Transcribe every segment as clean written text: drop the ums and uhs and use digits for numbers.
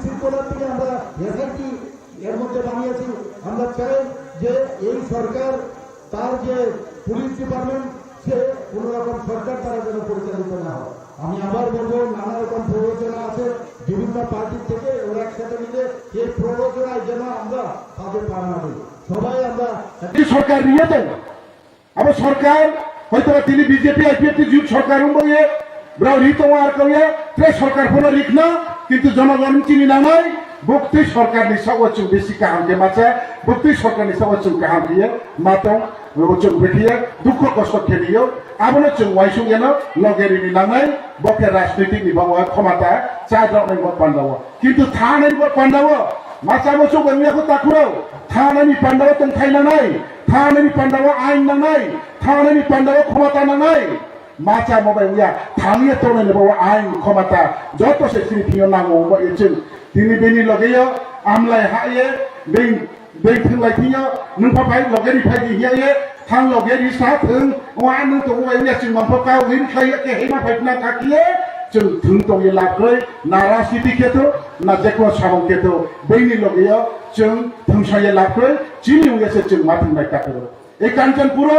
শৃঙ্খলার থেকে আমরা এসআইটি এর মধ্যে বানিয়েছি। আমরা চাই যে এই সরকার তার যে পুলিশ ডিপার্টমেন্ট সে কোন রকম সরকার দ্বারা যেন পরিচালিত না হয়। আমি আবার বলবো নানা রকম প্ররোচনা আছে বিভিন্ন পার্টির থেকে, ওরা একসাথে মিলে এই প্ররোচনায় যেন আমরা তাদের পা না দিই। সবাই আমরা সরকার নিয়ে দেন আবার সরকার হয়তো তিনি বিজেপি আইপিএফটি যুগ সরকার উম্বয়ে ব্রাউ রিতোয়ার কইয়া ত্রে সরকার ফোন রিখনা কিন্তু জনগণ চিনি নামাই বক্তি সরকার নিসা ওচুং বেশি কাহাম কে মাছে বক্তি সরকার নিসা ওচুং কাহাম দিয়ে মাতং ওচুং বেঠিয়ে দুঃখ কষ্ট খেলিও আবনো চুং ওয়াইসুং যেন লগেরিনি নামাই বকে রাজনৈতিক নিবাও ক্ষমতা চাইদ্রাও নেব পান্ডাও কিন্তু থা নেব পান্ডাও মাছা বছু বেমিয়াকে তাকুরাও থানানি পান্ডাও তং খাইনা নাই থানানি পান্ডাও আইন না নাই থানানি পান্ডাও ক্ষমতা না নাই মাছা মবাই উয়া থানিয়ে তোনে নেব আইন ক্ষমতা যত সে সিরিপিও নামো এচুং তিনি বেনি লগেও আমলাই হায়ে বেং বেং থিংলাই থিও নুফা ফাই লগেরি ফাই হিয়ায়ে থাং লগেরি সা থং ওয়া नु তো ওয়া ইয়া চিং মফকাও হিন খাইয়ে কে হেমা ফাইনা কাকিয়ে जों धुन तंगे लाखै नारा सिटी केतो ना जेको सामं केतो बेनि लगेयो जों धुंसाये लाखै चिनि उयेसे जों माथिं नाय काटो ए कांचनपुर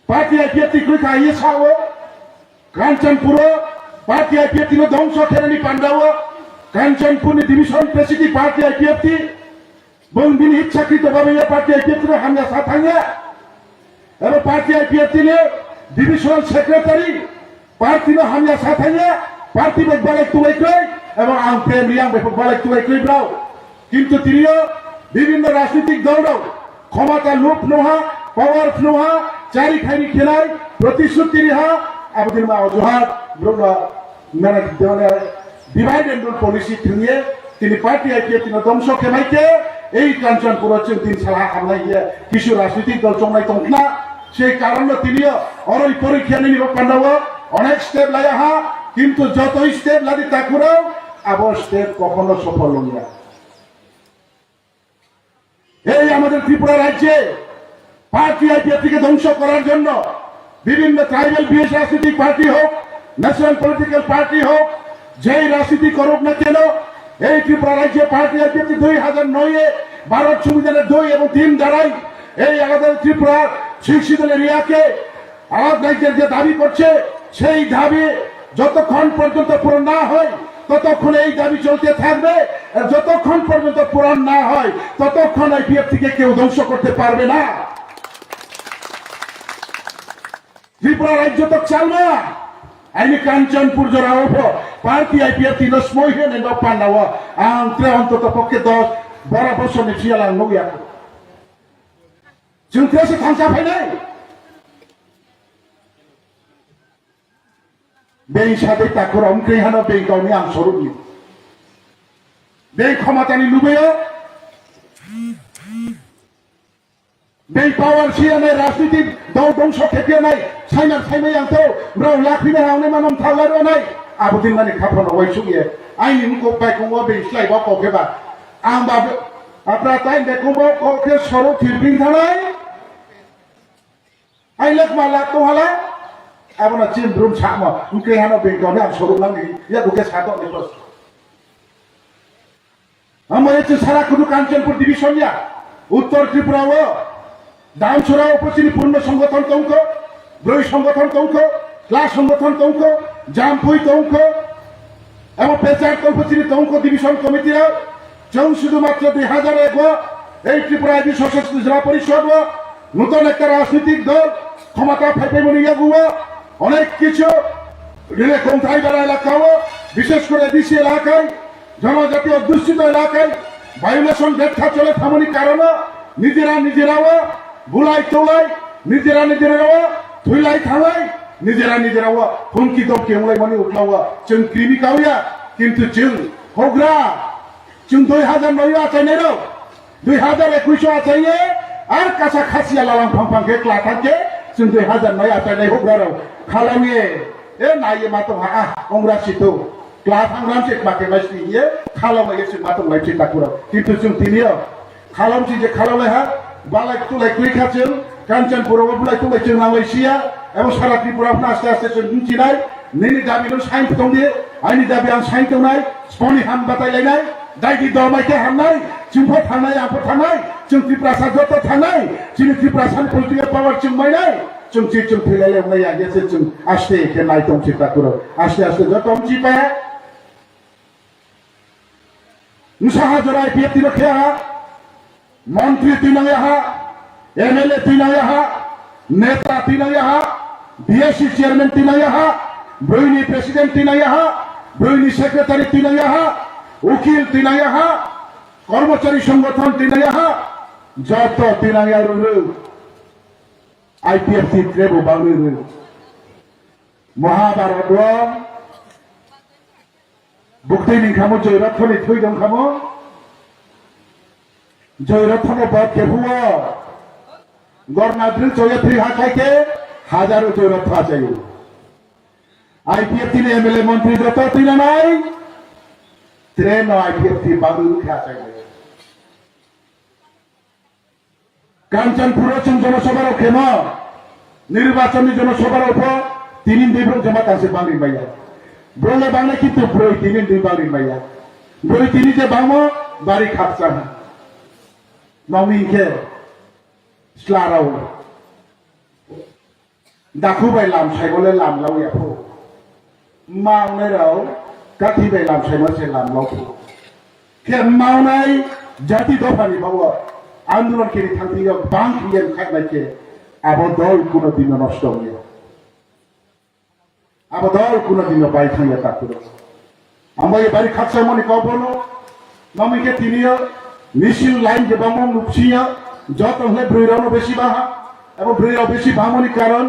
पार्टी आईपीएफटी खै खाये सावो कांचनपुर पार्टी आईपीएफटी नो ध्वंस खेरेनि पांडावो कांचनपुरनि डिविजन प्रेसिडेंट पार्टी आईपीएफटी बंदिनि इच्छाकृत भावे ये पार्टी आईपीएफटी नो हामला साथांगे एबा पार्टी आईपीएफटी ने डिविजनल सेक्रेटारी पार्टी में हमला साथाया पार्टी में बालक तुलाइकै एवं आं प्रेम रियां बेफोर बालक तुलाइकै ब्राव किन्तु तिनियो विभिन्न राजनीतिक दलराव क्षमता लुप नहा पावर नहा चारि खाइनि खेलाय प्रतिश्रुति रिहा आबदिन मा अजुहात ब्रह्म मेरा देवने डिवाइड एंड रूल पॉलिसी थिनिए तिनि पार्टी आईपीएफ तिनो ध्वंस खेमाइके এই কাঞ্চনপুর হচ্ছে তিন সালা হামলাইয়ে কিছু রাজনৈতিক দল চংলাই তংনা সেই কারণে তিনিও অরই পরীক্ষা নিব পান্ডাও অনেক স্টেপ লাইয়া হা কিন্তু যতই স্টেপ লাগি তাকুরাও আবার স্টেপ কখনো সফল হল না। এই আমাদের ত্রিপুরা রাজ্যে পার্টি আইপিএফটিকে ধ্বংস করার জন্য বিভিন্ন ট্রাইবাল বিএস রাজনৈতিক পার্টি হোক ন্যাশনাল পলিটিক্যাল পার্টি হোক যেই রাজনীতি করুক না কেন এই ত্রিপুরা রাজ্যে পার্টি আইপিএফটি 2009-এ ভারত সংবিধানের 2 এবং 3 দ্বারাই এই আমাদের ত্রিপুরা শিক্ষিত এরিয়াকে আলাদা রাজ্যের যে দাবি করছে সেই দাবি যতক্ষণ পর্যন্ত পূরণ না হয় ততক্ষণ এই দাবি চলতে থাকবে আর যতক্ষণ পর্যন্ত পূরণ না হয় ততক্ষণ আইপিএফটিকে কেউ ধ্বংস করতে পারবে না। ত্রিপুরা রাজ্য তো চালবে না আইনি কাঞ্চনপুর জোড়া ওপ পার্টি আইপিএফটি নসমইহে নেব পান্ডাও আন্ত্রে অন্তত পক্ষে 10-12 বছরनि सिगां नौया जों थेसे थांसा फैनाय बे हिसाबै ताकुराव ओंख्रिहानो बे गावनि आं स्वरूपनि बे क्षमतानि लुबैयो बे पावार सियानाय राजनीतिक दाव दंस खेपिनाय साइनार साइनाय आंखौ ब्राव लाखिनो हावनाय मानम थालारनाय आबुदिन माने खाफानो वाइसुगे आइनि मुखौ बायखौ बे स्लाइबा कखेबा आं बाबो आपना टाइम देखौबो कखे सरो थिरबिं थानाय आइलक माला तोहाला आबना चिम ब्रुम सामा उके हानो बेंगावने आं सरो नांगि या दुके सातो नेबस आमये च सारा कुदु कांचनपुर डिविजन या उत्तर त्रिपुराव दामसुरा उपसिनि पूर्ण संगठन तंको ब्रय संगठन तंको क्लास संगठन तंको जामपुई तंको एवं पेचार कल्पसिनि तंको डिविजन कमिटिया जों शुधुमात्र 2001 এই ত্রিপুরা আইবি সশস্ত্র জেলা পরিষদ নতুন একটা রাজনৈতিক দল ক্ষমতা ফাইপাইমনিয়া গুয়া অনেক কিছু রিলে কন্ট্রাইবাল এলাকাও বিশেষ করে ডিসি এলাকায় জনজাতি অধ্যুষিত এলাকায় ভায়োলেশন ব্যাখ্যা চলে থামনি কারণে নিজেরাও বুলাই তোলাই নিজেরাও থুইলাই থালাই নিজেরাও হুমকি দমকি উলাই মানে উঠলাওয়া जों ক্রিমিকাউয়া কিন্তু जों হগ্রা जों 2009 आचायनाय रो 2021 आचाये आर कासा खासिया लालां फांफां के क्लाटाके जों 2009 आचायनाय हग्रा रो खालामि ए नाये मातो हा अंग्रा सितो क्लाटां रामसे माके मासनिये खालामनाय जों मातो लाइथि ताकुरा किन्तु जों तिनियो खालामसि जे खालामनाय हा बालाय तुलाय क्लिखाजों कांचनपुराव बुलाय तुलाय जों नालायसिया एबं सारा त्रिपुराव आस्ते आस्ते जों मिथिनाय नैनि दाबिखौ साइन दंदि आंनि दाबि आं साइन दंनाय स्पनि हाम बातायलायनाय दायदि दमायखे हामनाय जोंफोर थांनाय आंफोर थांनाय जों त्रिपुरासा जत' थांनाय जोंनि त्रिपुरासानि पलिटिकेल पावार जों मायनाय जों फैलायलायनाय आगेसे जों आस्ते एखे नाय दंसै ताकुरो आस्ते आस्ते जत' मिथिबाय मुसाहा जराय पिएफटी रखेहा मंत्री तीनों एमएलए तीनों नेता तीनों बीएससी चेयरमैन तीनों ब्रुइनी प्रेसिडेंट तीनों ब्रुइनी सेक्रेटारी तीनों उकिल तीनों कर्मचारी संगठन तीनों जत तीनों आईपीएफटी ट्रेबो बांगो महाभारत बुक्ति निखामो जयरथनि थैदों खामो जयरथनो बात के हुआ गवर्नर जय थी हाखाइके हजारों जयरथ चाहिए आईपीएफटी ने एमएलए मंत्री जत तीन नाई ट्रेन आईपीएफटी बांगो खा चाहिए कांचनपुर जनसभा खेम निर्वाचन जनसभा तीन दिन जमा कांसे बांगि माया ब्रले बांगने किंतु ब्रई तीन दिन बांगि माया ब्रई तीन जे बांगो बारी खापसा नमी के स्लाराव दाखु बाय लाम साइगले लाम लाव याफो मावने राव काथि बाय लाम साइगले से लाम लाव के मावनाय जाति दफानि बावो आंदोलन के थांथियो बांक हियन खानाय के आबो दल कुनो दिन नष्ट होयो आबो दल कुनो दिन बाय थांया ताकुरो आमबाय बारि खातसा मनि कबनो नमी के तिनियो मिसिल लाइन के बामो नुपसिया जत हले ब्रैराव बेसी बाहा एबं ब्रैराव बेसी बामनि कारण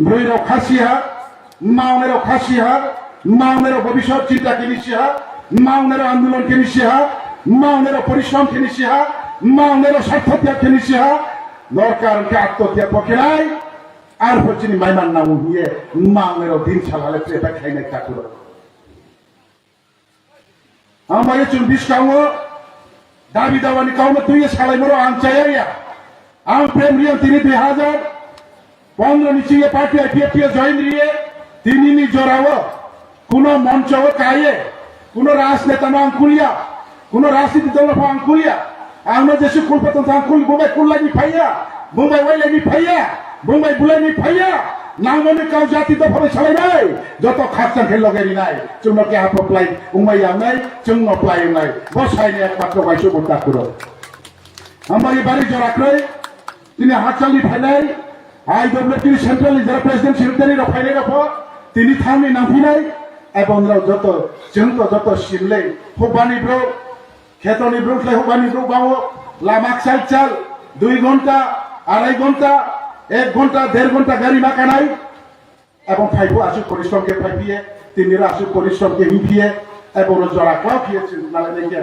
ब्रैराव खासिया मावनेराव खासिया मावनेराव भविष्यत चिंता के निसिया मावनेराव आंदोलन के निसिया मावनेराव परिश्रम के निसिया मावनेराव स्वार्थ त्याग के निसिया दरकार के आत्महत्या पकेनाय आर फचिनि माइमान नामु हिये मावनेराव दिन सालाले प्रेटा खाइनाय ताकुरो आमबाय जों बिसकावो दाबि दावानि काउनो तुय सालायमरो आं चाया आं प्रेम रियन तिनि 2015 नि चिये पार्टी आईपीएफटी जॉइन रिये तिनि नि जोरावो कुनो मंचो काये कुनो राजनेता अंकुलिया कुनो राजनीति दल अंकुलिया आंनो जेसु कुलपतन अंकुल बुबाय कुल्लानि फाइया बुबाय वाइलानि फाइया बुबाय बुलानि फाइया नांगोनि काउ जाति दफाबै सालायनाय जत खातसा खेल लगायनाय जोंनो के हापप्लाय उमाय आंनाय जोंनो प्लायनाय बसायनाय एकमात्र वाइसु बुताकुरो आमबाय बारि जराखै तिनि हातसालनि फायनाय IWT central reserve president secretary रो फायनाय रफो तिनि थामनि नांफिनाय एबं जत जोंतो जत सिमले होबानि ब्रो खेतनि ब्रो फ्लाय होबानि ब्रो बावो लामाक साइड चाल 2 घंटा 2.5 घंटा 1 घंटा 1.5 घंटा गाड़ी माकानाय एबं फाइबो आसु परिश्रम के फाइबिए तिनिरा आसु परिश्रम के हिफिए एबं जरा क्लाफिए नालाय के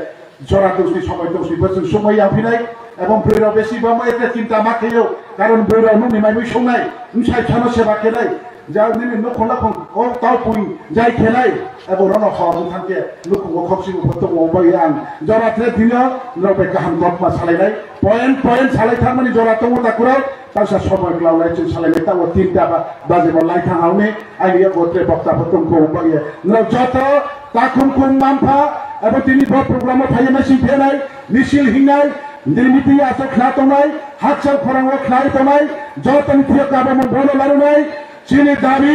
जरा दसनि समय दसनि बोसोर समय आफिनाय एबं ब्रैराव बेसी बामो एते चिंता माखेयो कारण ब्रैराव नु निमाय संनाय उनसाय थानो सेवा केनाय जा निनि न खला खन ओ ताव पुई जाय खेनाय एबं रन खम थांके लुखु खबसि फतो ओबाय आं जरा थे दिनो नबे गाहाम गतमा सालायनाय पॉइंट सालायथार माने जरा तंगो ताकुराव तासा समय ग्लावलाय जों सालायनाय ताव 3टा बाजेबो लाइथा हावने आइया गोत्रे बक्ता फतंखौ ओबाय न जत ताखुम कुम मामफा एबं तिनि प्रोग्राम फायनाय सिफेनाय मिसिल हिनाय निर्मिति आसो खनातनाय हातसाल खरांगो खनायतनाय जतन थियो काबम बोलो लारुनाय चिनि दाबि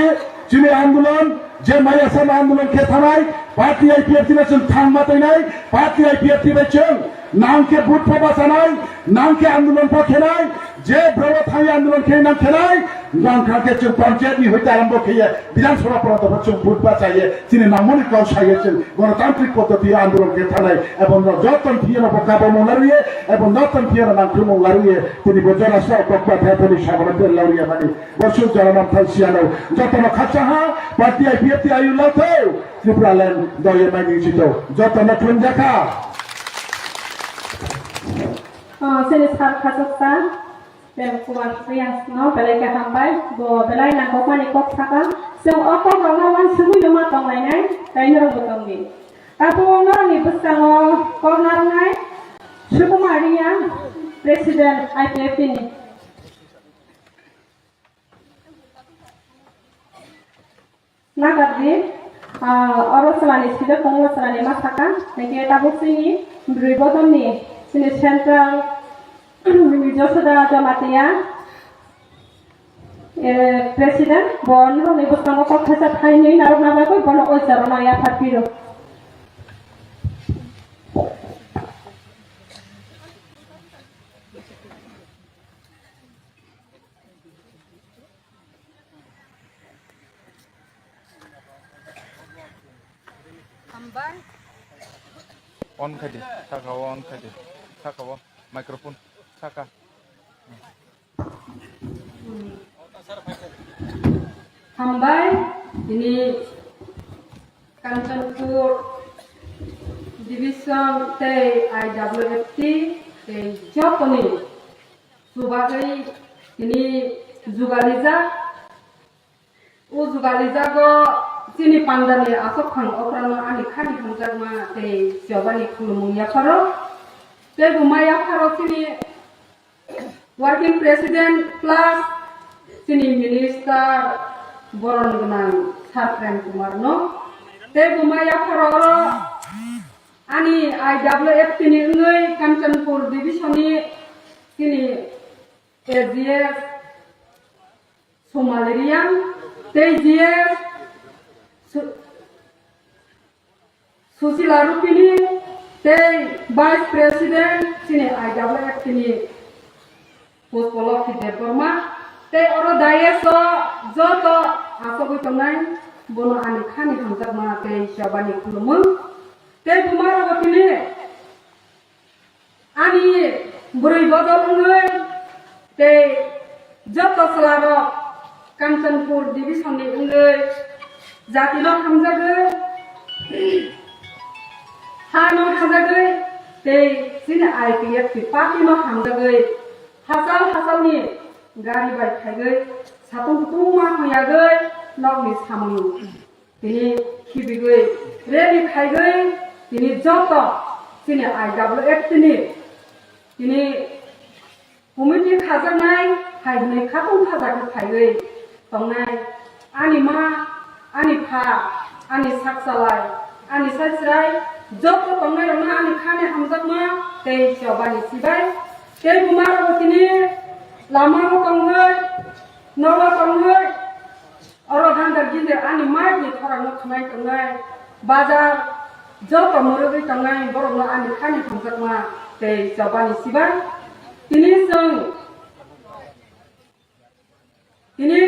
चिनि आंदोलन जे मायासन आंदोलन के थानाय पार्टी आईपीएफटी ने जों थांमातैनाय पार्टी आईपीएफटी बे जों नाम के बुट फबासानाय नाम के आंदोलन पखेनाय जे ब्रव थांय आंदोलन के नाम खेनाय नाम खाके जों पंचायत नि होय आरंभ खिये विधानसभा प्रदब जों बुट बाचाये चिनि नामनि काउ साये जों गणतांत्रिक पद्धति आंदोलन के थानाय एवं जतन थियन बकाबो मोनारिये एवं नतन थियन नाम खुमो लारिये तिनि बजरा सा बकबा थाथनि साबरन लारिये माने बसु जरानाम थासियानो जतन खाचाहा पार्टी आईपीएफटी आयु लाथौ त्रिपुराल्यान्ड दये माइनि जितो जतन थुनजाखा Sini sahabat kasutsa, dan kuat riang no belai kehambai, bo belai nak kau ni kau saka, sem apa orang semua cuma tong lainnya, kain orang betul ni. Apa orang ni besar kau narangai, Sukumaria, Presiden IPF ini. nagadri orosalani sida kongosalani masaka nake tabusini bribodoni sini central Joshua Jamatia President Bon ni bustang ko khasa thaini narona ba ko bon o charona ya phatiro on khai di sakawa on khai di sakawa microphone saka Hambai ini Kanchanpur Division Tei IWFT Tei Joponi sebagai ini Zugaliza go sini pandani asok khang okrano ani khani khangjarma Tei Jobani khulumungya pharo Tei bumaya pharo sini Working President plus sini Minister Boron Gunang Sarprem Kumarno Te Bumaya Pharo Ani IWF Tini Ngui Kanchanpur Division ni Sini AGS Somalirian Te GS Susila Rupini Te Vice President Sini IWF Tini Puspolo Kideporma Te oro dayeso joto asobu tongai bono ani khani hamjak ma te shabani khulumung te bumaro gotini ani burui bodol ngai te joto salaro Kanchanpur Division ni ngai jatilo hamjagai hano hamjagai te sini IPF ki party no hamjagai hasal ni gari bai khaigai satung tuma hoyagai nokni samu tini khibigai reli khaigai tini joto sini IWF tini committee khajanai hainai khatung khajagai khaigai tongnai ani ma ani pha ani saksalai ani saisrai joto tongnai rona ani khane hamjakma tei jobani sibai tei bumaro tini lama mo konghoi nola konghoi oro gandar ginde ani mai ni thorang no thnai tongai bazar joto moroi tongai borok no ani khani thangjakma tei jobani sibai tini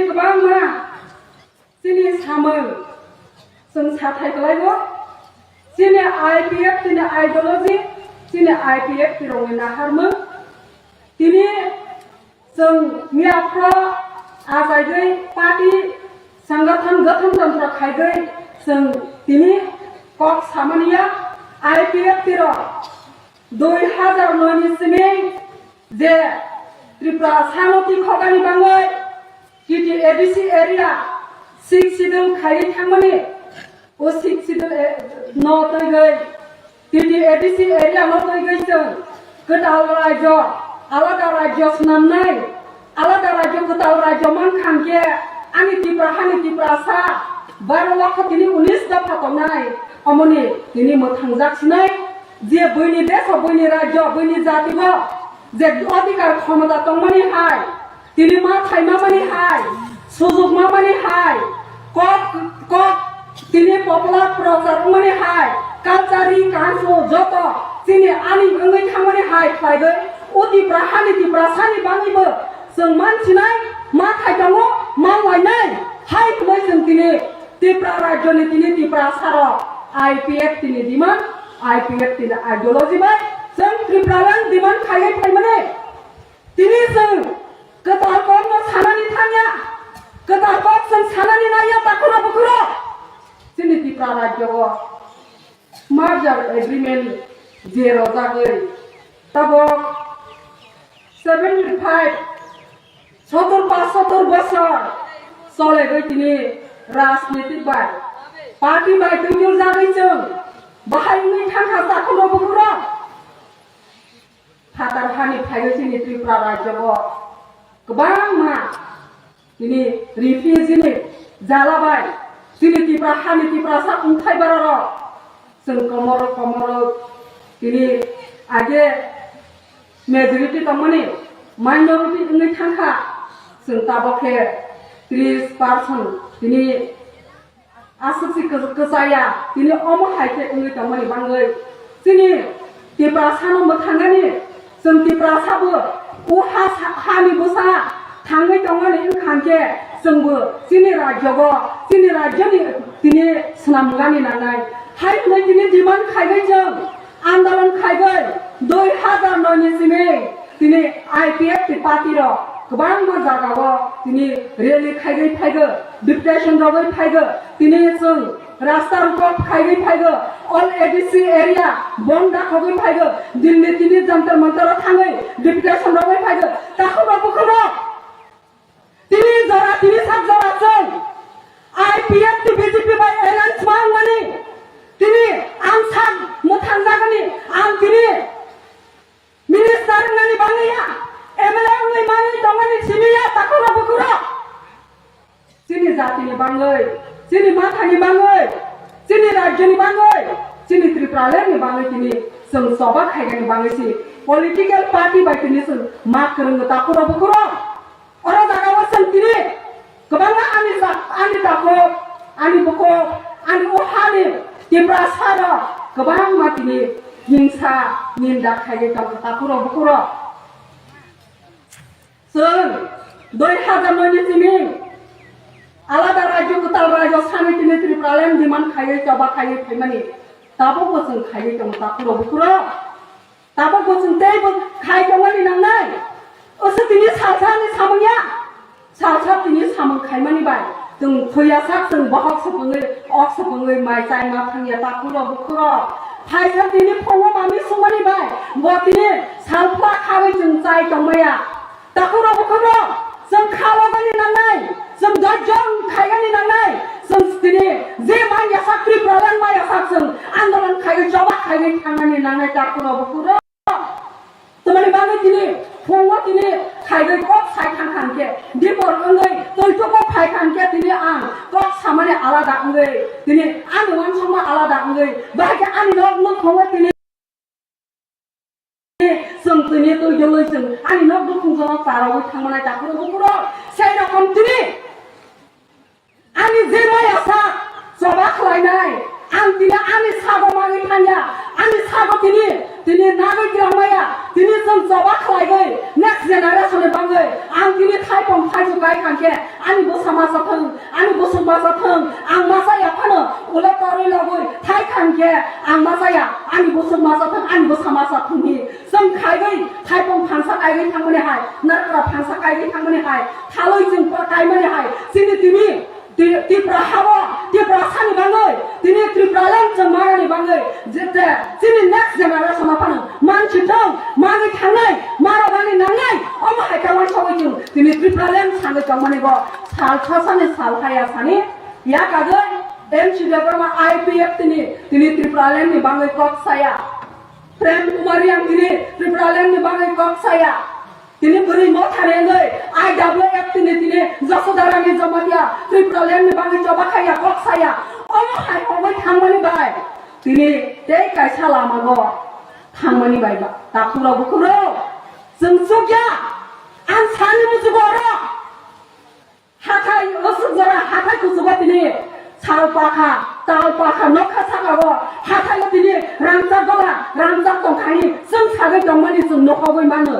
kobang ma sini samung sung sathai kalaibo sini IPF tini ideology sini IPF tirongin naharmu tini जों मियाफ्रा आजायगै party संगठन गठन तंत्र खायगै जों दिनै कक सामानिया IPF तिरो 2009 नि सिमे जे त्रिपुरा सानोति खगानि बाङै किटी ABC एरिया 6 सिडुल खायै थांमोनि ओ 6 सिडुल न तैगै किटी ABC एरिया न तैगै जों गोदाल राज्य Alada raja senamnai, alada raja ketal raja mangkangke, ani tipra sa, baru lakot ini 19 dapat tonai, amoni ini mau tangjak sinai, dia bini desa bini raja bini jati bo, jadi adikar khamada tongmani hai, ini mathai mamani hai, suzuk mamani hai, kok ini popular program mamani hai, kacari kanso joto, sini ani ngai thamani hai, playgai. Uti prahani ti prasani bangi bo seng mancinai ma thaidango ma wainai hai tumai seng tini ti prarajoni tini ti prasaro IPF tini diman IPF tini ideology bai seng tripralan diman khai mane tini seng ketar kok no sanani thanya ketar kok seng sanani naya takura bukuro sini ti prarajo merger agreement zero jagai tabo 75 75 বছর চলে গই তিনি রাজনীতিক by party by তুমিও জাগাইছেন বাহাইনি थांखा जाखनो बखुरा हातार हानि थायो जोंनि त्रिपुरा रायजोआव गोबां मा दिनै रिफिउजिनि जालाबाय sini tipra hani tipra sa untai bararo sing komoro ini age majority tamani minority ini thangka sing tabokhe 30% ini asasi kesaya ini omo haike ini tamani bangai sini tipra sano mathangani sing tipra sabu uha hani busa thangai tamani khangke singbu sini rajyago sini rajyani tini snamgani nanai hai ini demand khaigai jeng आंदोलन खायगै 2009 नि सिमे तिनि IPF ति party रो गोबां जागावो तिनि रेली खायगै फायगो depression रबै फायगो तिनि जों रास्ता रुक खायगै फायगो ऑल एडीसी एरिया बंदा खगै फायगो दिल्ली तिनि जंतर मंतर थाङै डिप्रेशन रबै फायगो ताखौ बाबुखौ तिनि जरा तिनि सात जरा जों आईपीएफ ति बीजेपी बाय एलायंस मांगमानि तिनि आं सान मोथां जागोनि आं तिनि minister ngani bangaya MLA ngai mani dongani simiya takura bukura sini jatini bangai sini mathani bangai sini rajyani bangai sini tripura ni bangai tini जों सभा खायगani bangai si political party bai tini जों मा करंग takura bukura ora jagawa जों tini gobanga ani tako ani buko ani ohani tipra sara गोबां मातिनि हिंसा निन्दा खायगै takura bukura जों 2009 नि सिमी आलादा राज्य कुताल राज्य सानै तिनि त्रिपुरालेन डिमान्ड खायगै जबा खायगै थाइमानि ताबो जों खायगै takura bukura ताबो जों तेबो खायगौमानि नांनाय ओसो तिनि सासानि सामया सासा तिनि सामं खायमानि बाय जों फैयासा जों बहक सपङै माइ जाय मा थांया takura bukura फायसा तिनि फंगो मामि सुमानि बाय बतिनि सालफा खाबै जों जाय दंमाया takura bukura जों खालागानि नांनाय जों दजं खायगानि नांनाय जों तिनि जे माया साख्रि प्रदान माया जों आन्दोलन खायगै जबा खायगै थांनानि नांनाय takura bukura तमानि बागै तिनि फंगो तिनि खायगै कक साइ थांखानके दिपर अंगै तयतको फायखानके तिनि आं कक सामाने आलादा अंगै तिनि आं वन समा आलादा अंगै बाहाय आनि न खंगो तिनि जों तिनि तो यलै जों आनि न दुखुजों तारावै थांमानाय takura bukura सेय रकम तिनि आनि जे मायासा जबा खालायनाय आं तिनि आनि सागो मागै थांया आनि सागो तिनि नागै गिरामाया तिनि जों जबा खालायगै नेक्स्ट जेनारेशन बांगै आं तिनि थाइपं थाइजु गायखानके आनि बोसामा जाथों आनि बोसोमा जाथों आं मा जाया फानो उले तरै लगै थाइखानके आं मा जाया आनि बोसोमा जाथों आनि बोसामा जाथोंनि जों खायगै थाइपं फांसा गायगै थांमाने हाय नारग्रा फांसा गायगै थांमाने हाय थालै जों गायमाने हाय सिनि तिनि त्रिपुरा हावा त्रिपुरा सानि बांगै तिनि त्रिपुरालेन जों मागानि बांगै जेते तिनि नेक्स्ट जेनारेशन फानो मानसि दं मागै थांनाय माराबानि नांनाय अमा हायकावान सबै जों तिनि त्रिपुरालेन सानै गामानिगो साल सासानि साल खाया सानि या कागै एमसी देबरमा आईपीएफ तिनि त्रिपुरालेन नि बांगै कक्साया प्रेम कुमारी आं तिनि त्रिपुरालेन नि बांगै कक्साया तिनि बुरै म थानेङै आईडब्ल्यूएफ तिनि जसोदारानि जमातिया त्रिपुरालेन नि बांगै जबा खाया कक्साया अमा हायकावै थांमानि बाय तिनि ते कायसा लामागो थांमानि बायबा takura bukura जों जग्या आं सानि मुजुगोरा हाथाय असुजरा हाथाय कुजुबा तिनि सालपाखा तालपाखा नखा सागागो हाथाय तिनि रामजागला रामजाग दंखानि जों सागै दंमानि जों नखबै मानो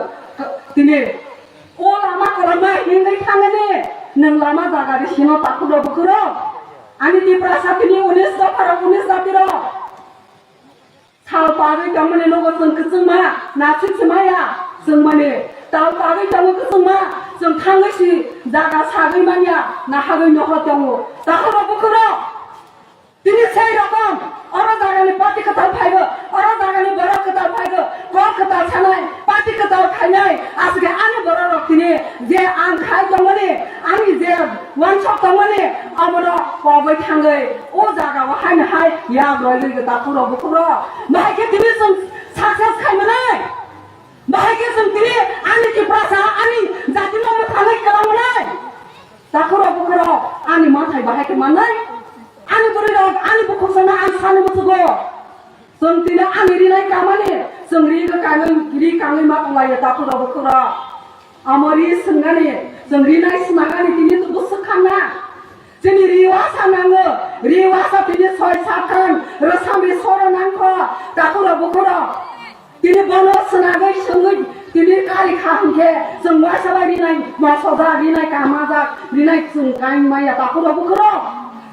तिनि ओ लामा कलमा हिंगै थाङनि नों लामा जागारि सिनो takura bukura आनि त्रिपुरा साथिनि 19 दफारा 19 जातिरो सालपागै दंमानि लोगो जों कजोंमा नाथिसमाया जों माने तालपागै दङ कजोंमा जों थाङैसि जागा सागै मानिया नाहागै नखर दङ takura bukura तिनि सेय रकम अरा जागानि पार्टी कताल फायगो अरा जागानि बरा कताल फायगो क कताल छानाय पार्टी कताल खायनाय आसगे आनि बरा रक्तिनि जे आं खाय दंमनि आनि जे वन शॉप दंमनि अमरो कबै थाङै ओ जागाव हायनो हाय या गयलै takura bukura मायके तिनि जों सक्सेस खायमनाय मायके जों तिनि आनि त्रिपुरा आनि जातिनो थाङै खालामनाय takura bukura आनि माथाय बाहायके मानाय ani beri dong ani buku sana ani sana musugo seng tidak ani rinai kamani seng ri ke kangen mak ngai tak pura pura amari sengani seng rinai semangani tini tu busekana jadi riwasa nango riwasa tini soy sakan resami soro nangko tak pura tini bolos senagai sengai tini kali kahangke semua sabai rinai masoda rinai kamazak rinai sengkai maya tak pura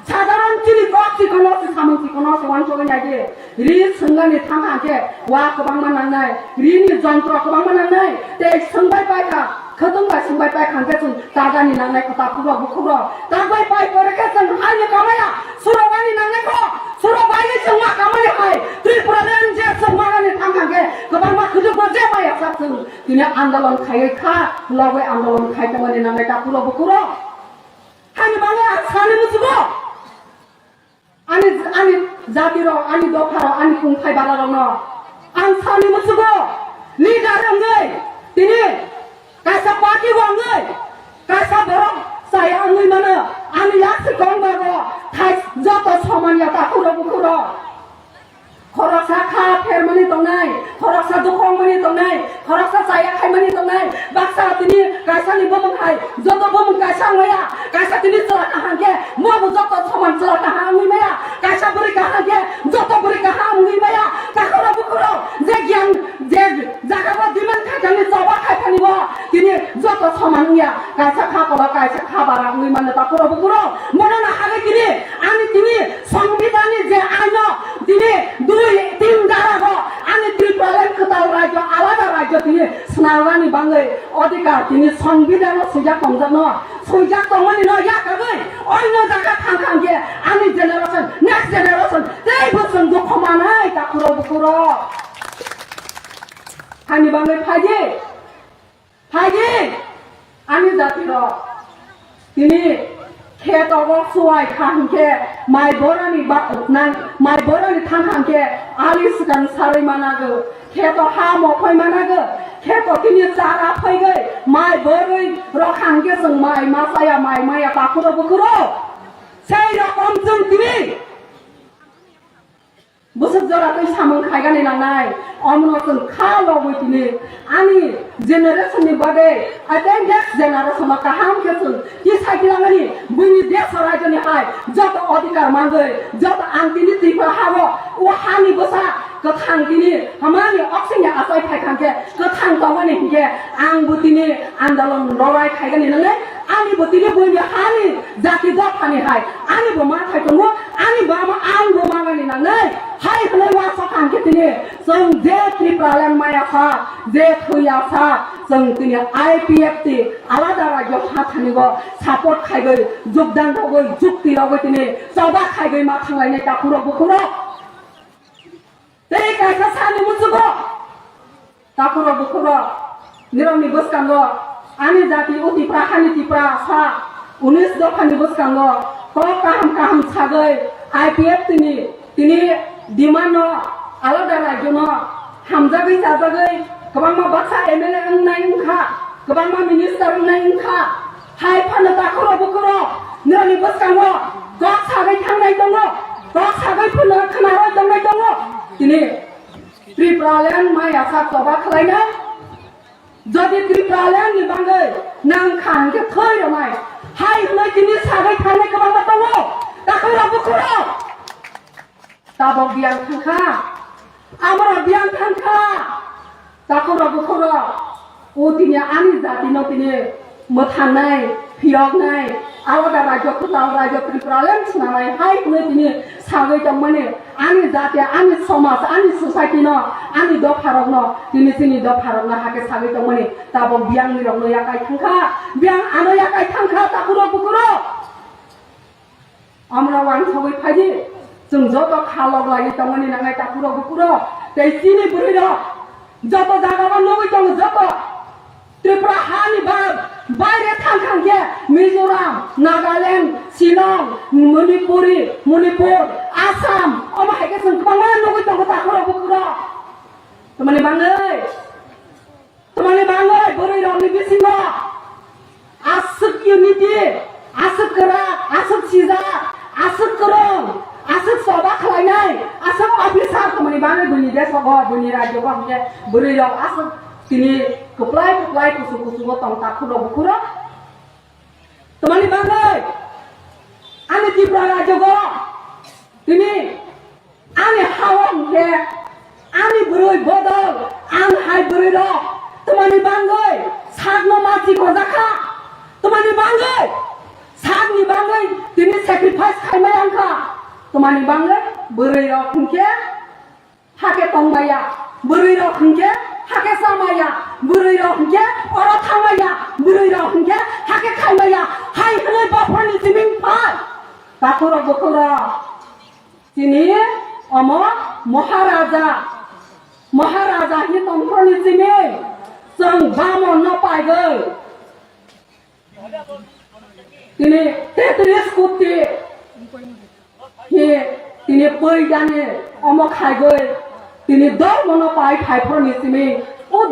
사다란 찌리 꽉지 걸어서 사문지 걸어서 완쪽은 야지 리 순간에 탕하게 와 그방만 났나이 리니 전투라 그방만 났나이 때 성발바이가 거동가 성발바이 강게선 다단이 났나이 그다 부러 다바이바이 버르게선 아니 가마야 수로간이 났나이 수로바이니 정말 가마니 하이 트리프라는 제 성마간이 탕하게 그방만 그저 버제마야 삭슨 그냥 안달론 가이카 러브의 안달론 가이때문에 났나이 다 부러 하니 방에 사는 무수고 ani zatiro ani dokaro ani kungkai balarono ang sani musugo leader ngai tini kaisa party ngai kaisa borok saya ngai mana ani yaksi kong bago thai joto somanya ta kuro khoroksa kha pher mani tongnai khoroksa dukhong mani tongnai khoroksa saya khai mani tongnai baksa tini kaisa ni bomong khai joto bomong kaisa ngaya kaisa tini chala kahangke mo joto soman chala kahang maya kaisa beri kahangke joto beri kahang maya takura bukuro je gyang je jagaba diman khajani jawa khai pani bo tini joto soman ya kaisa kha kola kaisa kha bara mana takura bukuro monona hage tini ani tini সংবিধানে যে আইন তিনি তিন ধারা আমি ত্রিপুরার কোথাও রাজ্য আলাদা রাজ্য তিনি স্নাগানি বাংলায় অধিকার তিনি সংবিধান সুযোগ কমজান সুযোগ কমনি নয়াকাবে অন্য জায়গা থাঙ্গে আমি জেনারেশন নেক্সট জেনারেশন এই বছর দুঃখ মানাই তা খুঁড়ো আমি বাংলায় ফাইজি আমি জাতির তিনি খেতক সবাই খানকে মাই বরানি থানখানকে আলি সিগান সাरै मानागो खेत हा मफै मानागो खेत तिनि जारा फैगै माइ बोरै रखांगे जों माइ मासाया माइ माया बाखुरो बुखुरो সেই রকম जों तिनि बोसोर जराखै सामोन खायगानि लांनाय अमनजों खालबो तिनि आनि जेनेरेशननि बादै आदै नेक्स्ट जेनेरेशनआ काहाम केसुन कि साइकिलांनि बुनि देश रायजोनि हाय जत अधिकार मांगै जत आंतिनि तिफा हाबो उ हानि बोसा गोथां तिनि हामानि अक्सिनि आसाय फायखांके गोथां दावनि हिगे आं बुतिनि आन्दोलन लराय खायगानि नङै आनि बुतिनि बुनि हानि जाति दफानि हाय आनि बो मा थायदोंमो आनि बा मा आं बो मागानि नङै हाय हनै वासा खांके तिनि जों जे त्रिपुरालेण्ड मायासा जे थैयासा जों तिनि आईपीएफटी आलादा राज्य हाथानिगो सापर्ट खायगै जोगदान दगै जुक्ति दगै तिनि जबा खायगै मा थांलायनाय दाखुरो बुखुरो Tei kaisa sani musugo takuro bukuro nirami buskango ani jati uti prahani tipra sa 19 dofani buskango ko kaham sagai IPF tini dimano alada rajono hamjagai jajagai kobangma baksa MLA ngai ngkha kobangma minister ngai ngkha hai phana takuro bukuro nirami buskango ko sagai thangnai dongo ko sagai phuna khnaro dongai dongo তিনি ত্রিপুরালেণ্ড মাই আশা জবা খালাইনাই যদি ত্রিপুরালেণ্ডनि बांगै नां खानके थै रमाय हाय हनै तिनि सागै थांनाय गोबां दङ दाखुरा बुखुरा ताबो बियान थांखा आमरा बियान थांखा दाखुरा बुखुरा ও तिनि आनि जातिनो तिनि मोथानाय फिरगनाय आलादा राज्य खोथाव राज्य त्रिपुरालेण्ड सुनाय हाय हनै तिनि सागै दंमाने आनि जातिया आनि समाज आनि सोसाइटिनो आनि दफारगनो तिनि दफारगनो हाके सागै दंमाने ताबो बियांनि रंनो याकाय थांखा बियां आनो याकाय थांखा ताकुरो बुकुरो আমরা ওয়ান সবাই ফাইজি जों যত খালক লাগি দंमाने नाङै ताकुरो बुकुरो दै तिनि बुरिनो যত জাगाबा नगै दं যত त्रिपुरा हानि বাইরে থাঙ্গে মিজোরাম নাগাল্যান্ড শিলং মণিপুর আসাম অমাহাইকে जों गोबां नगै दं ताकुरो बुकुरो तमाने बाङै बोरै रंनि बिसिङो आसुक इउनिटि आसुक गोरा आसुक सिजा asuk kerong asuk soba kelainai asuk officer kemani bangga bunyi dia soba bunyi raja bangga beri dong asuk sini keplai kusu tong taku dong bukura temani bangga ane cipra raja go ini ane hawang ke ane beri bodol an hai beri dong temani bangga sagno mati kozaka temani bangga sagni bangga ini sacrifice khaimai angka temani bangga beri dong ke hake tong maya beri dong ke hake samaya beri dong ke ora thamaya beri dong ke hake khaimaya hai hne bapani siming pai takura bukura sini omo maharaja hi tongproni sini seng bamon no pai gei sini tetris kuti hi sini poi jane omo khai gei sini dharma no pai khai proni sini o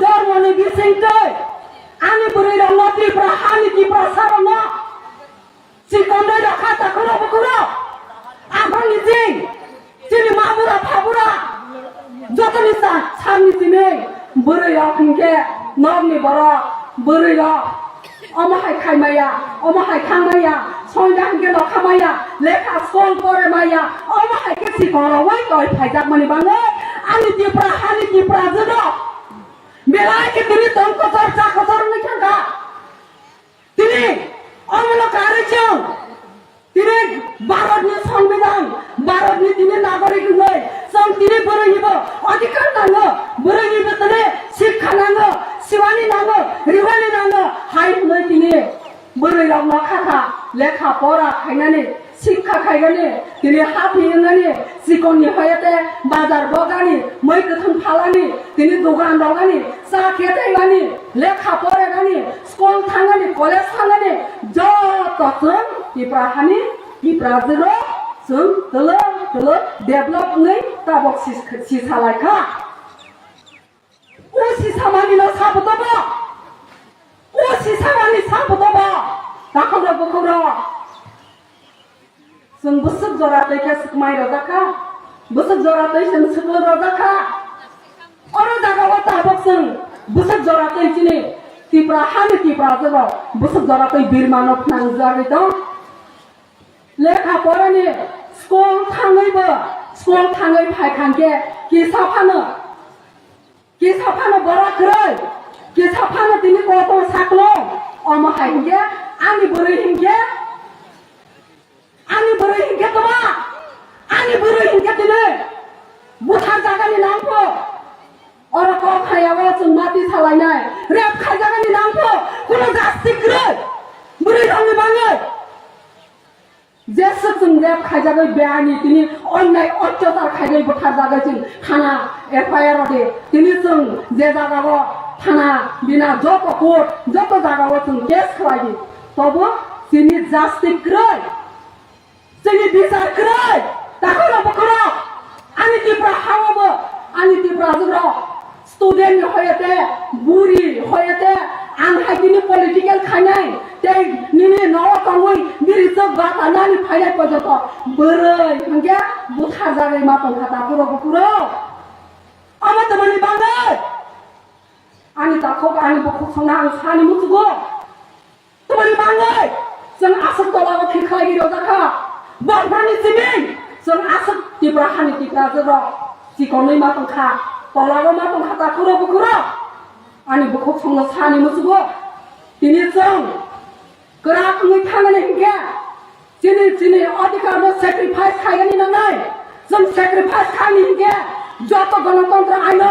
dharma ni bisingte ani beri ro noti prahani ki prasarana sikondai rakha takura bukura abang izin sini mabura phabura jotoni samni sini beri ro khingke nomni bara beri ro omo hai khaimaya omo hai khangmaya sonja hingke no khamaya lekha skol pore maya omo hai ke sikoro wai koi phaijak mani bange ani tipra jodo belai ke tini tong kotor ni khanga tini Amal কারেছেন তিনি ভারতনি সংবিধান ভারতনি তিনি নাগরিক নয় song তিনি বড় নিব অধিকার নাঙ্গ বড় নিব তলে শিক্ষা নাঙ্গ শিবানি নাঙ্গ রিবানি নাঙ্গ হাই নয় তিনি বড় রাম খাতা লেখা পড়া খাইনানি শিক্ষা খাইগানি তিনি হাফি ইংগানি সিকনি হয়েতে বাজার বগানি মই কথন ফালানি তিনি দোকান দগানি চা খেতে গানি লেখা পড়ে গানি স্কুল থাঙ্গানি কলেজ থাঙ্গানি যতজন ইব্রাহানি ইব্রাজিরো जों तलो डेभलप नै ताबक सिसालायखा ओ सिसामानिनो साबदबा ओ सिसामानि साबदबा दाखौरा बखौरा जों बुसुक जरातैखा सुकमाय रजाखा बुसुक जरातै जों सुकल रजाखा अरो दागावा ताबक जों बुसुक जरातै चिनि तिप्रा हानि तिप्रा जबा बुसुक जरातै बिरमानो फान जागै दं लेखा परानि स्कुल थाङै फायखांके गेसाफानो बराखै गेसाफानो दिनै गथ' साख्ल अम हायके आंनि बोरै हिंके तमा आंनि बोरै हिंके दिनै बुथार जागानि नामखौ अरख खायाबा जों माति सालायनाय रेप खायजागानि नामखौ कुनो जास्तिग्रै बोरै दंनि बाङै जेसे जों रेप खायजागै बेआनि दिनै अन्याय अत्याचार खायगै बुथार जागै थाना एफआईआर दे दिनै जों जे जागाबो थाना बिना जत कोर्ट जत जागाबो जों केस खालायो तबो जोंनि जास्टिग्रै जोंनि बिचारग्रै दाखौरा बखौरा आंनि तिप्रा हावाबो आंनि तिप्रा जोग्रा स्टुडेन्ट हयते बुरि हयते आं हायदिनि पलिटिकल खायनाय ते निनि न'आव थाङै बिरिजों बातानानि फायनाय पजत बोरै हंगे बुथार जागै मातन खाता पुरो बुकुरो आमा तमानि बाङै आंनि दाखौ आंनि बखौ संना आं सानि मुसुगो तमानि बाङै जों आसक तलाबो खिखायगिरि जाखा बारफानि सिमिं जों आसक तिप्रा हानि तिप्रा जोग्रा सिकनै मातन खा तलाबो मातन खाता पुरो बुकुरो आंनि बखौ संना सानि मुसुगो दिनै जों गोराखै थांनानै हिंगे दिनै अधिकारनो सेक्रिफाइस खायगानि नांनाय जों सेक्रिफाइस खायनि हिंगे जत गणतन्त्र आइन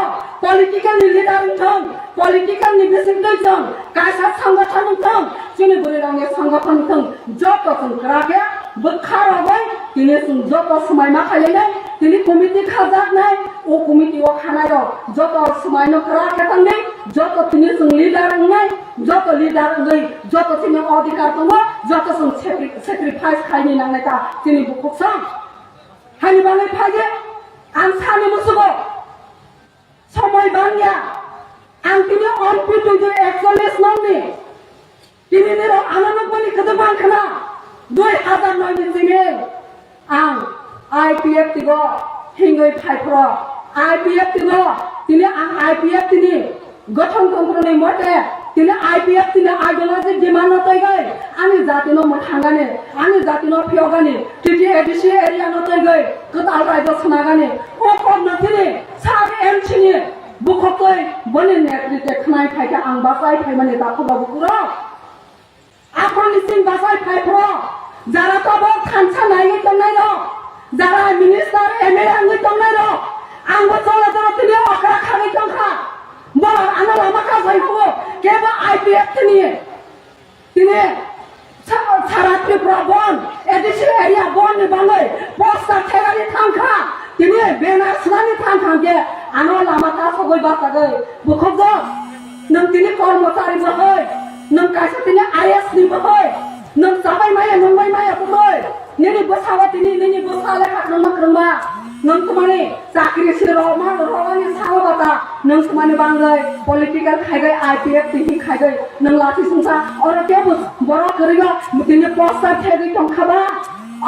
पलिटिकल लिडार थं पलिटिकल निबिसिंदै जों कायसा संगठन थं दिनै बोरैरांनि संगठन थं जत जों गोराखे बोखारबाय दिनै जों जत समाय मा खायलायनाय दिनै कमिटि खाजानाय ओ कमिटि ओ खानाय जत समायनो गोराखे थांनाय जत दिनै जों लिडार नाय जत लिडार गै जत दिनै अधिकार दङ जत जों सेक्रिफाइस खायनि नांनाय ता दिनै बुखसं हानि बाङै फागे आं सानि मुसुगो समय बांया आं दिनै अनफिट टु एक्सलेस नंनि दिनै आंनो बनि खदबां खाना 2009 नि आं IPF तिगो हिंगै फाइफ्र IPF तिगो तिने आं IPF तिनि गठन तंत्रनि मते तिने IPF तिने आइडियोलॉजी डिमांड नतैगै आंनि जातिनो मोथांगाने आंनि जातिनो फियगानि टिटि एडिसि एरिया नतैगै गोदाल रायजो सनागानि अकम नथिनि साब एमसिनि बुखकै बनि नेतृत्व खनाय फाइके आं बासाय फाइमानि दाखोबा बुकुरा आखरनि सिं बासाय फाइफ्र যারা তব খানসা নাই তংনাই র যারা মিনিস্টার এমএলএ আঙ্গি তংনাই র আঙ্গ চলে চলে তিনি অকরা খাবে তংখা বড় আনা লামা কা যাইবো কেবা আইপিএফ তিনি সারা ত্রিপুরা বন এডিসি এরিয়া বন নি বাংলাই পোস্টার ঠেগানি থাংখা তিনি বেনার সুনানি থাংখাগে আনো লামা কা সগৈ বাতাগৈ বুখব নং তিনি কর্মচারী বহৈ নং কাইসা তিনি আইএস নি বহৈ nang sabai maya nang bai maya putoy nini bosawa tini nini bosale kak nang makrama nang tumani sakri siro ma rawani sawa bata nang tumani bangai political khagai IPF tini khagai nang lati sungsa ora tebus boro kariga tini poster khagai tong khaba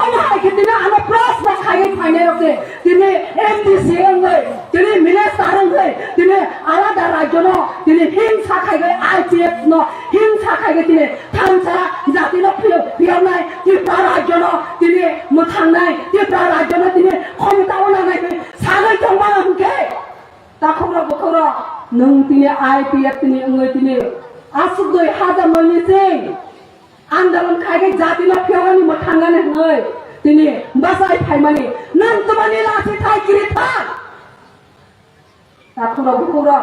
ama kitina ana plus ba khagai phaine roke tini MDC ngai tini minister ngai tini alada rajyono tini himsa khagai IPF no himsa khagai tini thamsa জাতিনো পিয়নাই Tripura রাজ্যনো তিনি মুথাংনাই ত্রিপুরা রাজ্যনো তিনি ক্ষমতাও Nagai সাগাই দংবা হুকে তাখরা বখরা নং তিনি IPF তিনি অঙ্গই তিনি আসুদই হাজার নয়নিসে আন্দোলন খাইগে জাতিনো পিয়নানি মুথাংগানে হই তিনি বাসাই ফাইমানি নং তোমানি লাঠি থাই কিরিথা তাখরা বখরা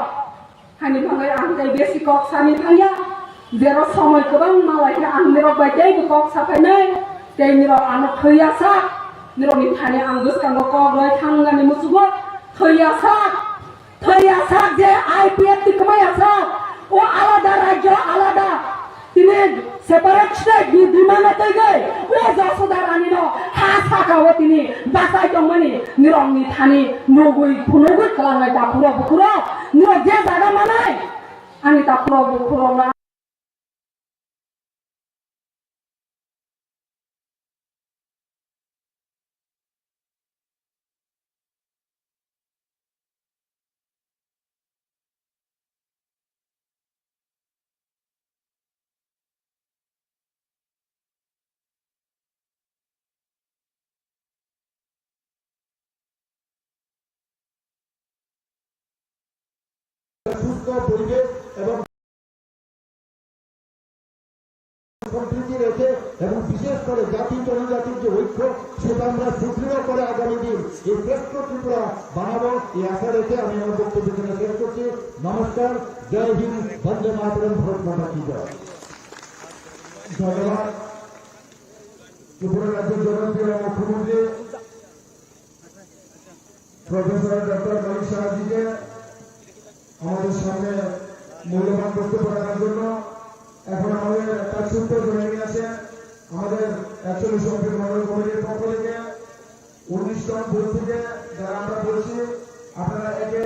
হানি ভাঙাই আঙ্গাই বেশি কক সামি ভাঙিয়া जेराव समय गोबां मालायनि आं निरब बायदि बक साफायनाय दै निरब आं थैयासा निरबनि थाने आं गोसोखांगो कगै थांगानि मुसुबो थैयासा जे आइपिएफ ति कमायासा ओ आलादा राज्य आलादा तिने सेपारेट स्टेट बिमाना तैगै ओ जसदारानि न हा साकाव तिनि बासाय दंमनि निरबनि थानि नगै फुनगै खालामनाय दाखुरा बुखुरा निरब जे जागा मानाय आंनि दाखुरा बुखुरा সুস্থ পরিবেশ এবং সম্প্রীতি রেখে এবং বিশেষ করে জাতি জনজাতির যে ঐক্য সেটা আমরা সুদৃঢ় করে আগামী দিন এই শ্রেষ্ঠ ত্রিপুরা বানাবো এই আশা রেখে আমি আমার বক্তব্য এখানে শেষ করছি। নমস্কার, জয় হিন্দ, বন্দে মাতরম, ভারত মাতা কি জয়। ধন্যবাদ ত্রিপুরা রাজ্যের জনপ্রিয় মুখ্যমন্ত্রী প্রফেসর ডক্টর মানিক সাহাজিকে আমাদের সামনে মূল্যবান বক্তব্য রাখার জন্য। এখন আমাদের তার সূত্র জমে আছে আমাদের 41 সংখ্যক মন্ডল কমিটির পক্ষ থেকে 19 জন বুথ থেকে যারা আমরা বলছি আপনারা একে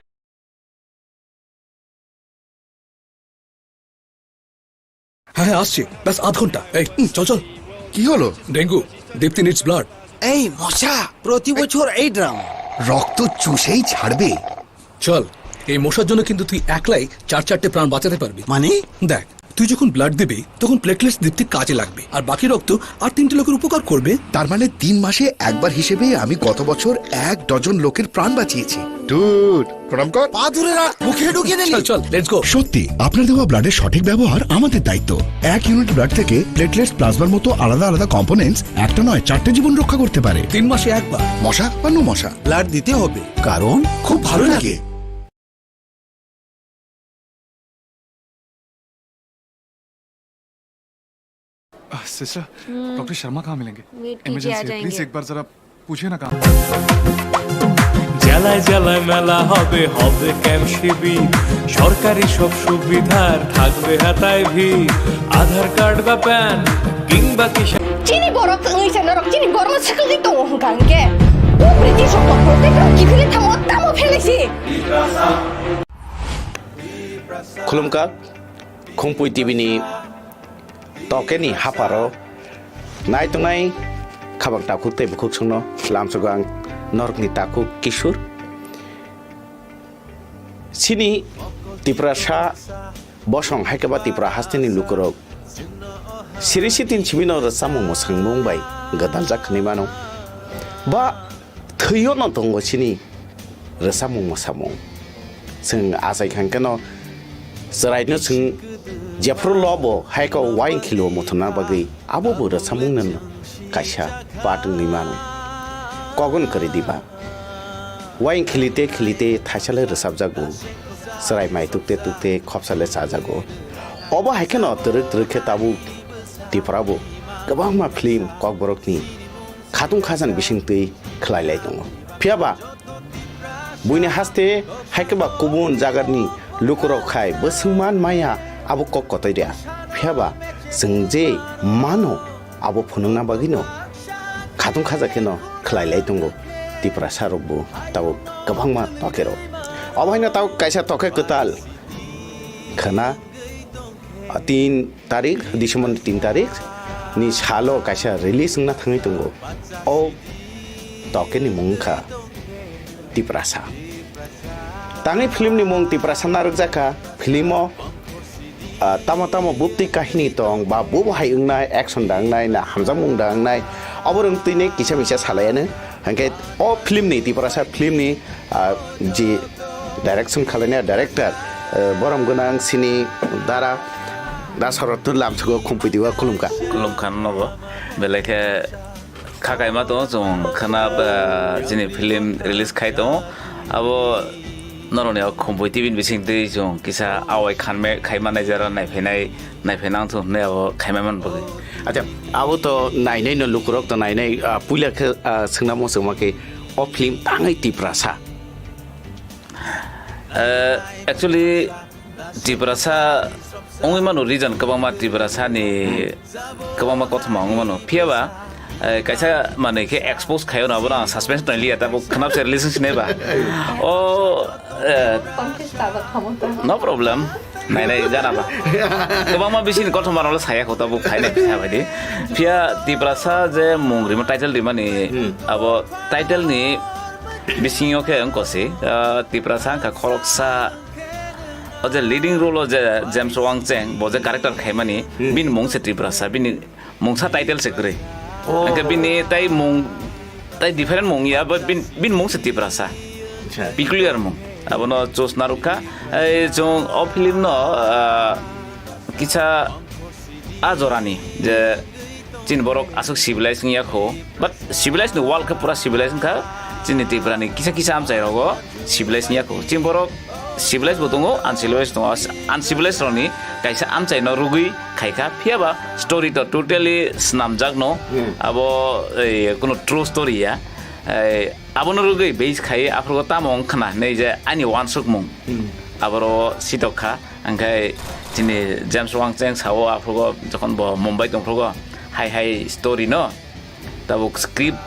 হ্যাঁ আসছে ব্যাস আধ ঘন্টা। এই চল চল। কি হলো? ডেঙ্গু, দীপ্তি নিডস ব্লাড। এই মশা প্রতি বছর এই ড্রাম রক্ত চুষেই ছাড়বে। চল, এই মশার জন্য কিন্তু তুই একলাই 4-4টে প্রাণ বাঁচাতে পারবি। মানে দেখ, তুই যখন ব্লাড দিবি তখন প্লেটলেটস দীপ্তির কাজে লাগবে আর বাকি রক্ত আর 3টে লোকের উপকার করবে। তার মানে 3 মাসে একবার হিসেবে আমি গত বছর 1 ডজন লোকের প্রাণ বাঁচিয়েছি। ডুড, প্রণাম কর। পা ধরে রাখ, মুখে ঢুকিয়ে দিলি। চল চল, লেটস গো। সত্যি আপনার দেওয়া ব্লাডের সঠিক ব্যবহার আমাদের দায়িত্ব। 1 ইউনিট ব্লাড থেকে প্লেটলেটস, প্লাজমার মতো আলাদা আলাদা কম্পোনেন্টস একটা নয় 4টে জীবন রক্ষা করতে পারে। 3 মাসে একবার। মশা বা নো মশা, ব্লাড দিতে হবে কারণ খুব ভালো লাগে। सिस्टर, डॉक्टर शर्मा कहाँ मिलेंगे? मीट कीजिए, आ इमरजेंसी है, जाएंगे। प्लीज एक बार जरा पूछिए ना कहाँ। জেলায় জেলায় মেলা হবে, হবে ক্যাম্প শিবির, সরকারি সব সুবিধার থাকবে হাতায় ভিড়, আধার কার্ড বা প্যান কিংবা কিষাণ। চিনি বড় 의자 너랑 চিনি গরম 스크린 또 한강게 우리 뒤서 뽀뽀대로 기그리 타모 따모 펠리시 खुलुमका खुंपुई टिभिनि टकेनि हाफारो नाय तो नाय खाबां ताकु ते बुखुक संनो लामसगां नरकनि ताकु किशोर सिनि तिप्रासा बसं हायकेबा तिप्रा हास्तेनि लुकरक सिरिसि तिन चिमिनो रसामं मोसांमं बाय गदाल जाखनि मानो बा थैयो न दंग सिनि रसामं मोसामं जों आजाय खांकेनो जरायनो जों जेफ्रो लबो हायको वाइन किलो मथना बागै आबो रसामं नन कायसा बाटंनि मानो कगन करि दिबा वाइन खिलिते थाइसाले रोसाब जागो सराय माइ तुकते तुकते खबसाले साजागो अब हायकेनो तरके ताबु तिफ्राबो गोबां मा फिल्म ककबरकनि खातुं खाजान बिसिंतै खलायलाय दङ फियाबा बुइने हास्ते हायकेबा गुबुन जागानि लुकरक खाय बोसुमान माया आबो ककतैया फियाबा जों जे मानो आबो फुनंना बागिनो खातुं खाजाकेनो खलायलाय दङ तिप्रा सारबो ताव गोबां मा तकेरो अबहायनो ताव कायसा तके कताल खना 3 तारिख दिसम्बर 3 तारिख नि सालो कायसा रिलीज ना थाङै दंगो ओ तकेनि मुंखा तिप्रासा ताङै फिल्मनि मुं तिप्रासा नारक जाका फिल्मो तामा बुप्ति काहिनी दं बा बुबहाय उंनाय एक्शन दांनाय ना हामजा मुं दांनाय अबरं तैने किसा मिसा सालायानो हांके ओ फिल्मनि तिप्रासा फिल्मनि जी डाइरेक्शन खालायनाय डाइरेक्टर बरम गोनां सिनि दारा दा सरत लामसगो खुंफैदिवा खुलुमका नगो बेलेके खागायमा दं जों खाना जिनि फिल्म रिलीज खाय दं आबो नरनियाव खुंफैति बिन बिसिं दै जों किसा आवाय खानमे खायमा नायजारा नायफैनां तो ने आबो खायमामन बगै अच्छा आबो तो नायनाय न लुकरक तो नायनाय पुइलाखे सोंना मसमाके ओ फिल्म ताङै Tiprasa actually Tiprasa only manu reason kabama tibrasa ni kabama kotma only manu piaba kaisa mane ke expose khayo na bana suspense na liya ta bo khanap se relationship ne ba o no problem nai jana ba kabama bisin kotma ro saya khota bo khai na pha ba de pia tibrasa je mungri ma title di mani abo title ni bisinyo ke angko se tibrasa ka khoroksa अझ leading role अझ James Wang चेङ बजे character खाइमानि बिन मुङ से तिब्रासा बिन मुङसा title से grey अंके बिन ताइ मुङ ताइ different मुङ या बट बिन मुङ से तिब्रासा पिकुलियर मुङ अब न चोस नारुका ए जो अ फिल्म न किछा आजरानी जे चिन बरक आसुक सिभिलाइजेशन याखो बट सिभिलाइजेशन वर्ल्ड का पूरा सिभिलाइजेशन का चिन तिब्रानि किछा आम चाहिरगो सिभिलाइजेशन याखो चिन बरक सिभिलाइज बोदोंगो अनसिभिलाइज दङ अनसिभिलाइज रनि कायसा आमचाइ न रुगुइ खायका फियाबा स्टोरी त टोटली स्नामजाक न अब कुनो ट्रू स्टोरी या अब न रुगुइ बेस खाय आफरगो तामं खना नै जे आनि वानसुक मुं आबरो सितखा अंखाय दिनै जेम्स वां चें सावो आफरगो जखन ब मुम्बाइ दंफरगो हाय स्टोरी न तब स्क्रिप्ट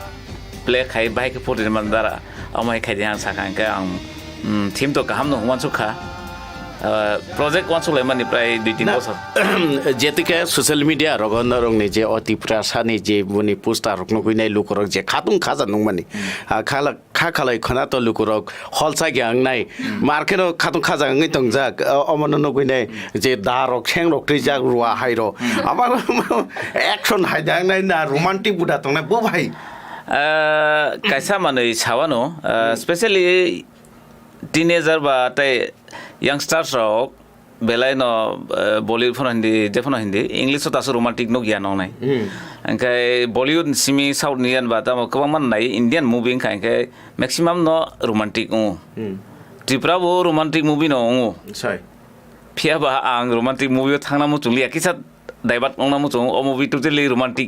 प्ले खाय बाइक फोटो मनदारा अमाय खाय दिहां साखांका आं थीम तो गाहाम न वानसुखा प्रोजेक्ट वानसुलाय मानिफ्राय 2-3 बছर जेतिके सोशल मिडिया रगन रंनि जे अति प्रासानि जे बुनि पोस्टार रकनो गइनाय लुकरक जे खातुं खाजा नंमानि खालाय खना तो लुकरक हलसा ग्यांनाय मार्केट खातुं खाजा ngै तंजा अमन न गइनाय जे दारक सें रक्ति जा रुवा हाइरो आबार एक्शन हाइदांनाय ना रोमान्टिक बुदा तंनाय बो भाई कैसा माने छावानो स्पेशली टीनेजर बा ताइ यंगस्टार्स रक बेलाय न बॉलीवुड फन हिंदी इंग्लिश तासो रोमांटिक नो गियान नय अंकाय बॉलीवुड सिमी साउथ नियन बा ता गोबां मान नाय इंडियन मूवी अंकाय मैक्सिमम न रोमांटिक त्रिपुरा बो रोमांटिक मूवी न सय फियाबा आं रोमांटिक मूवी थांना मुचुलिया किसा दाइबात नंना मुचु ओ मूवी टोटली रोमांटिक